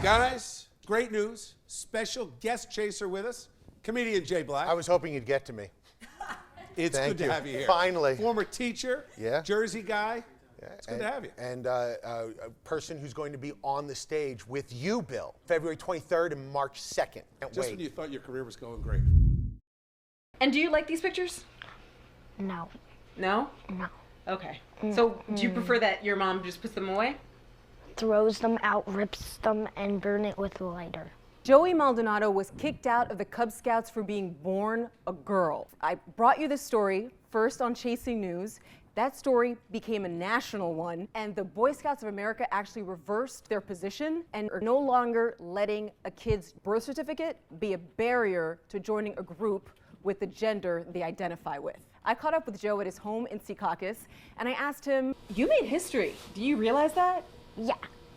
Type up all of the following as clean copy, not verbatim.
Guys, great news. Special guest chaser with us, comedian Jay Black. I was hoping you'd get to me. It's Thank good to have you here. Finally. Former teacher, Yeah. Jersey guy. Yeah, It's good to have you. And a person who's going to be on the stage with you, Bill, February 23rd and March 2nd. Can't Just wait. when you thought your career was going great. And do you like these pictures? No. No? No. Okay. So do you prefer that your mom just puts them away? Throws them out, rips them, and burn it with a lighter. Joey Maldonado was kicked out of the Cub Scouts for being born a girl. I brought you this story first on Chasing News. That story became a national one, and the Boy Scouts of America actually reversed their position and are no longer letting a kid's birth certificate be a barrier to joining a group with the gender they identify with. I caught up with Joe at his home in Secaucus, and I asked him, "You made history. Do you realize that?" Yeah.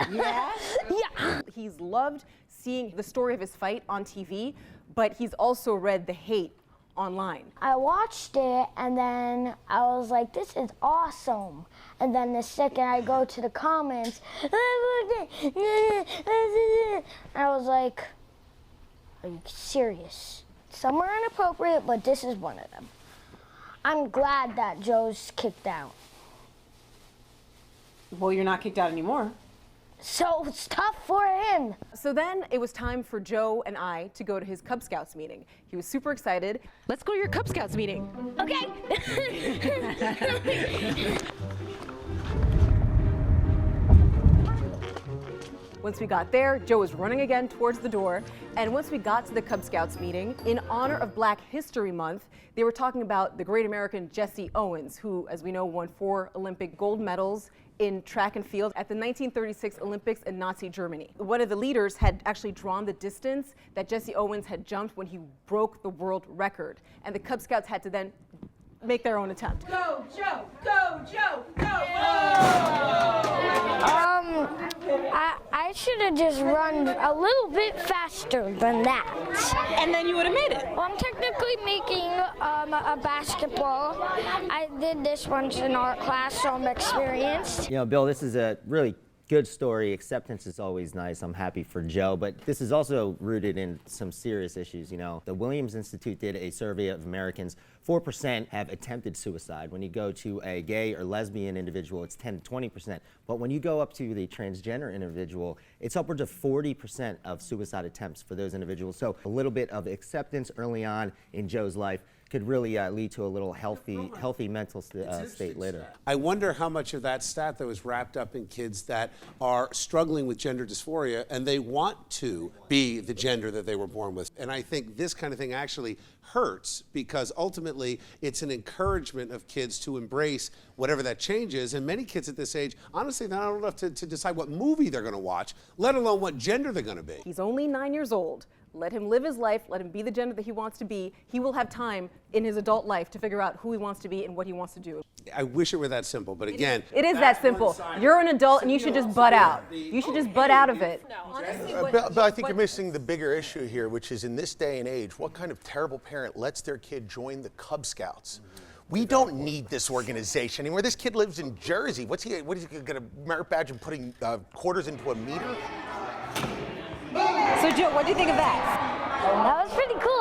Yeah? Yeah. He's loved seeing the story of his fight on TV, but he's also read the hate online. I watched it and then I was like, this is awesome. And then the second I go to the comments, I was like, are you serious? Some are inappropriate, but this is one of them. I'm glad that Joe's kicked out. Well, you're not kicked out anymore. So it's tough for him. So then it was time for Joe and I to go to his Cub Scouts meeting. He was super excited. Let's go to your Cub Scouts meeting. Okay. Once we got there, Joe was running again towards the door. And once we got to the Cub Scouts meeting, in honor of Black History Month, they were talking about the great American Jesse Owens, who, as we know, won 4 Olympic gold medals in track and field at the 1936 Olympics in Nazi Germany. One of the leaders had actually drawn the distance that Jesse Owens had jumped when he broke the world record. And the Cub Scouts had to then make their own attempt. Go, Joe! Go, Joe! Go! I should have just run a little bit faster than that. And then you would have made it. Well, I'm technically making a basketball. I did this once in art class, so I'm experienced. You know, Bill, this is a really good story. Acceptance is always nice. I'm happy for Joe, but this is also rooted in some serious issues. You know, the Williams Institute did a survey of Americans. 4% have attempted suicide. When you go to a gay or lesbian individual, it's 10 to 20%. But when you go up to the transgender individual, it's upwards of 40% of suicide attempts for those individuals. So a little bit of acceptance early on in Joe's life could really lead to a little healthy mental state later. I wonder how much of that stat, though, is wrapped up in kids that are struggling with gender dysphoria and they want to be the gender that they were born with. And I think this kind of thing actually hurts because ultimately it's an encouragement of kids to embrace whatever that change is. And many kids at this age, honestly, they're not old enough to decide what movie they're going to watch, let alone what gender they're going to be. He's only 9 years old. Let him live his life, let him be the gender that he wants to be. He will have time in his adult life to figure out who he wants to be and what he wants to do. I wish it were that simple, but again, it is that simple. You're an adult and you should just butt out. You should just butt out of it. But I think you're missing the bigger issue here, which is in this day and age, what kind of terrible parent lets their kid join the Cub Scouts? We don't need this organization anymore. This kid lives in Jersey. What is he going to merit badge and putting quarters into a meter? So, Joe, what do you think of that? That was pretty cool.